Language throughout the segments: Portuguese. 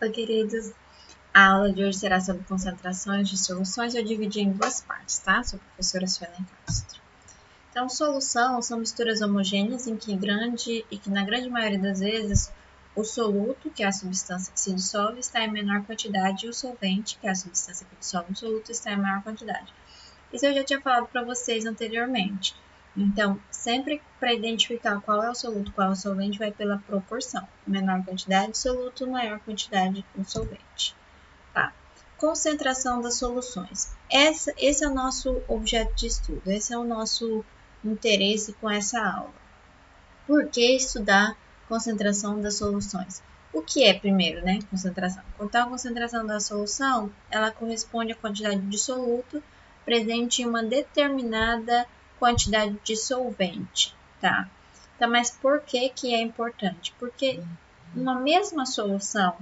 Oi, queridos. A aula de hoje será sobre concentrações de soluções. Eu dividi em duas partes, tá? Sou a professora Suelen Castro. Então, solução são misturas homogêneas em que na grande maioria das vezes o soluto, que é a substância que se dissolve, está em menor quantidade e o solvente, que é a substância que dissolve o soluto, está em maior quantidade. Isso eu já tinha falado para vocês anteriormente. Então, sempre para identificar qual é o soluto, qual é o solvente, vai pela proporção. Menor quantidade de soluto, maior quantidade de solvente. Tá? Concentração das soluções. Esse é o nosso objeto de estudo, esse é o nosso interesse com essa aula. Por que estudar concentração das soluções? O que é, primeiro, né? Concentração. Então, a concentração da solução, ela corresponde à quantidade de soluto presente em uma determinada quantidade de solvente, tá? Então, mas por que é importante? Porque uma mesma solução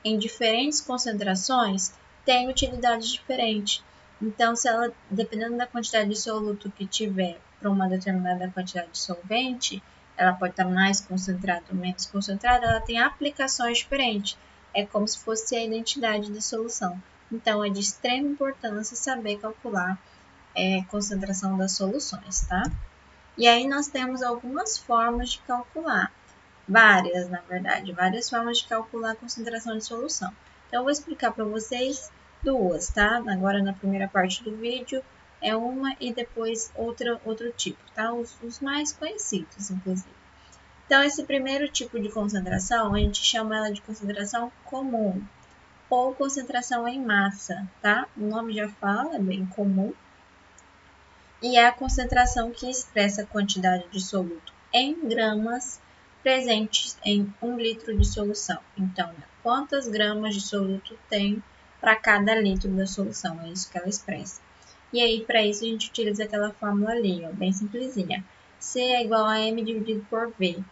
em diferentes concentrações tem utilidade diferente. Então, se ela, dependendo da quantidade de soluto que tiver para uma determinada quantidade de solvente, ela pode estar mais concentrada ou menos concentrada, ela tem aplicações diferentes. É como se fosse a identidade da solução. Então, é de extrema importância saber calcular a concentração das soluções, tá? E aí nós temos algumas formas de calcular. Várias, na verdade, várias formas de calcular a concentração de solução. Então, eu vou explicar para vocês duas, tá? Agora, na primeira parte do vídeo, é uma e depois outro tipo, tá? Os mais conhecidos, inclusive. Então, esse primeiro tipo de concentração, a gente chama ela de concentração comum ou concentração em massa, tá? O nome já fala, é bem comum. E é a concentração que expressa a quantidade de soluto em gramas presentes em 1 litro de solução. Então, quantas gramas de soluto tem para cada litro da solução? É isso que ela expressa. E aí, para isso, a gente utiliza aquela fórmula ali, ó, bem simplesinha. C é igual a M dividido por V.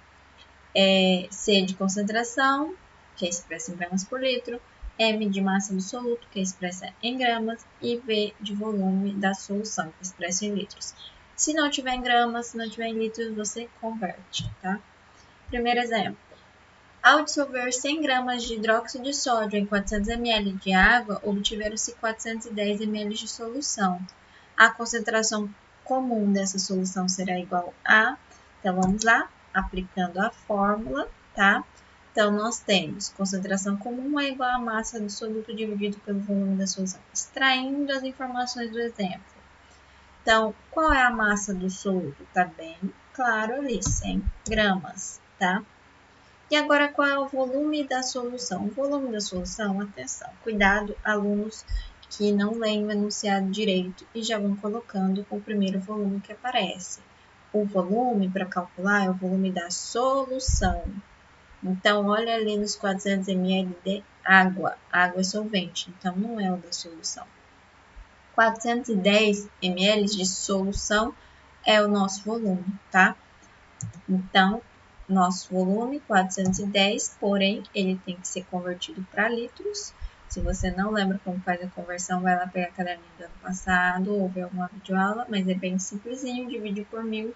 C de concentração, que é expressa em gramas por litro, M de massa do soluto, que é expressa em gramas, e V de volume da solução, que é expressa em litros. Se não tiver em gramas, se não tiver em litros, você converte, tá? Primeiro exemplo. Ao dissolver 100 gramas de hidróxido de sódio em 400 ml de água, obtiveram-se 410 ml de solução. A concentração comum dessa solução será igual a... Então, vamos lá, aplicando a fórmula, tá? Então, nós temos concentração comum é igual a massa do soluto dividido pelo volume da solução. Extraindo as informações do exemplo. Então, qual é a massa do soluto? Tá bem claro ali, 100 gramas, tá? E agora, qual é o volume da solução? O volume da solução, atenção, cuidado, alunos que não leem o enunciado direito e já vão colocando o primeiro volume que aparece. O volume, para calcular, é o volume da solução. Então, olha ali nos 400 ml de água. Água é solvente, então não é o da solução. 410 ml de solução é o nosso volume, tá? Então, nosso volume 410, porém, ele tem que ser convertido para litros. Se você não lembra como faz a conversão, vai lá pegar a caderninha do ano passado ou ver alguma videoaula, mas é bem simplesinho, divide por 1000,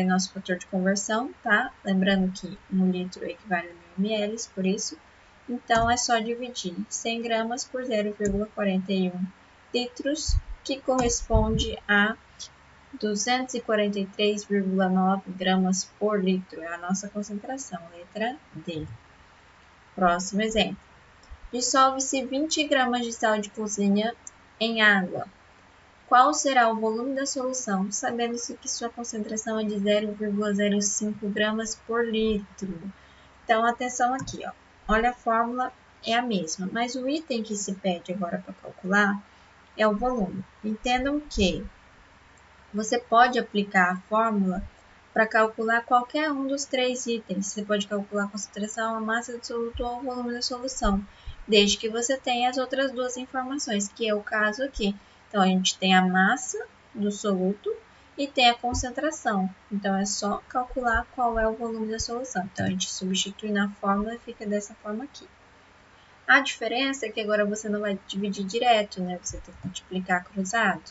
nosso fator de conversão, tá? Lembrando que 1 litro equivale a 1000 ml, por isso. Então, é só dividir 100 gramas por 0,41 litros, que corresponde a 243,9 gramas por litro é a nossa concentração, letra D. Próximo exemplo. Dissolve-se 20 gramas de sal de cozinha em água. Qual será o volume da solução, sabendo-se que sua concentração é de 0,05 gramas por litro? Então, atenção aqui, ó. Olha, a fórmula é a mesma, mas o item que se pede agora para calcular é o volume. Entendam que você pode aplicar a fórmula para calcular qualquer um dos 3 itens. Você pode calcular a concentração, a massa do soluto ou o volume da solução, desde que você tenha as outras duas informações, que é o caso aqui. Então, a gente tem a massa do soluto e tem a concentração. Então, é só calcular qual é o volume da solução. Então, a gente substitui na fórmula e fica dessa forma aqui. A diferença é que agora você não vai dividir direto, né? Você tem que multiplicar cruzado.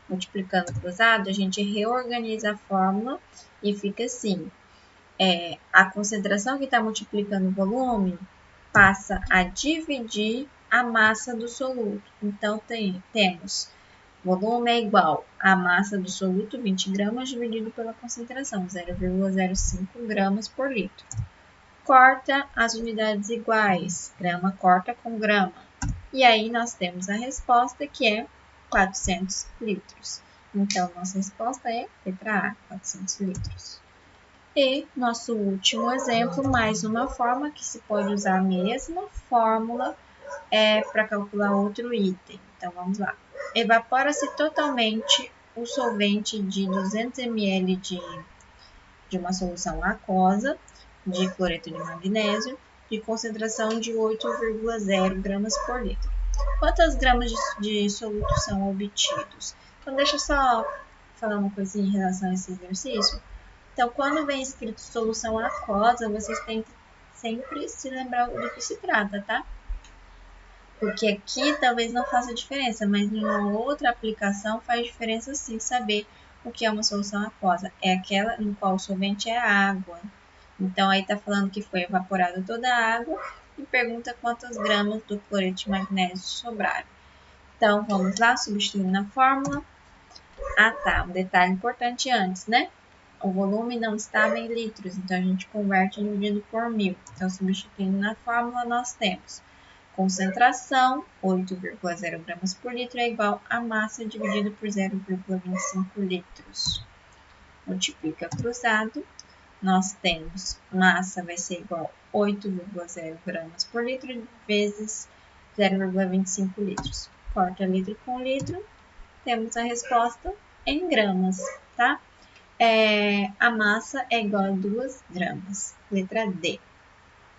Multiplicando cruzado, a gente reorganiza a fórmula e fica assim. A concentração que está multiplicando o volume passa a dividir a massa do soluto. Então, temos volume é igual à massa do soluto, 20 gramas, dividido pela concentração, 0,05 gramas por litro. Corta as unidades iguais, grama corta com grama. E aí, nós temos a resposta, que é 400 litros. Então, nossa resposta é letra A, 400 litros. E nosso último exemplo, mais uma forma que se pode usar a mesma fórmula para calcular outro item. Então, vamos lá. Evapora-se totalmente o solvente de 200 ml de uma solução aquosa de cloreto de magnésio de concentração de 8,0 gramas por litro. Quantas gramas de soluto são obtidos? Então, deixa eu só falar uma coisinha em relação a esse exercício. Então, quando vem escrito solução aquosa, vocês têm que sempre se lembrar do que se trata, tá? Porque aqui talvez não faça diferença, mas em uma outra aplicação faz diferença sim saber o que é uma solução aquosa. É aquela no qual o solvente é a água. Então, aí está falando que foi evaporada toda a água e pergunta quantas gramas do cloreto de magnésio sobraram. Então, vamos lá, substituindo na fórmula. Ah, tá, um detalhe importante antes, né? O volume não estava em litros, então a gente converte dividido por 1000. Então, substituindo na fórmula, nós temos concentração, 8,0 gramas por litro, é igual a massa dividido por 0,25 litros. Multiplica cruzado, nós temos massa vai ser igual a 8,0 gramas por litro vezes 0,25 litros. Corta litro com litro, temos a resposta em gramas, tá? A massa é igual a 2 gramas. Letra D.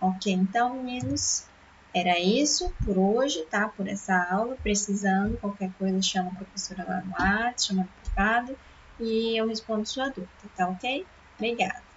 Ok, então, meninos, era isso por hoje, tá? Por essa aula. Precisando, qualquer coisa, chama a professora lá no WhatsApp, chama no privado e eu respondo sua dúvida, tá ok? Obrigada.